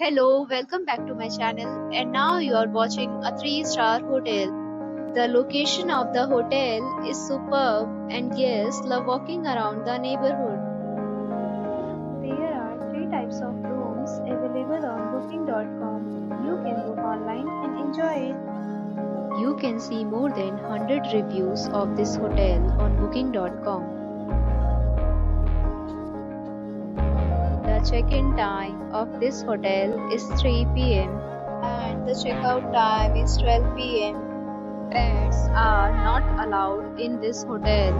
Hello, welcome back to my channel. And now you are watching a 3-star hotel. The location of the hotel is superb and guests love walking around the neighborhood. There are three types of rooms available on booking.com. You can book online and enjoy it. You can see more than 100 reviews of this hotel on booking.com. The check-in time of this hotel is 3 p.m. and the checkout time is 12 p.m. Pets are not allowed in this hotel.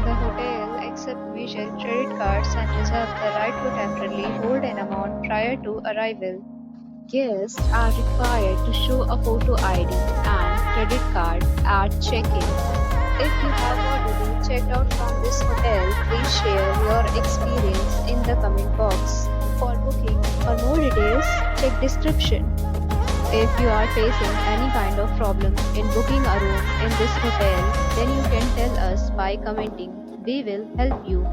The hotel accepts major credit cards and reserves the right to temporarily hold an amount prior to arrival. Guests are required to show a photo ID and credit card at check-in. If you have already checked out from this hotel, please share your experience in the comment box. For booking or more details, check description. If you are facing any kind of problem in booking a room in this hotel, then you can tell us by commenting. We will help you.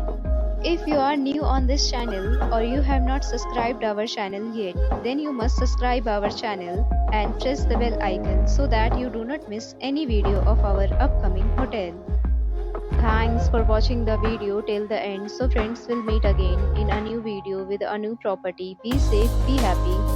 If you are new on this channel or you have not subscribed our channel yet, then you must subscribe our channel and press the bell icon so that you do not miss any video of our upcoming hotel. Thanks for watching the video till the end. So friends, will meet again in a new video with a new property. Be safe, be happy.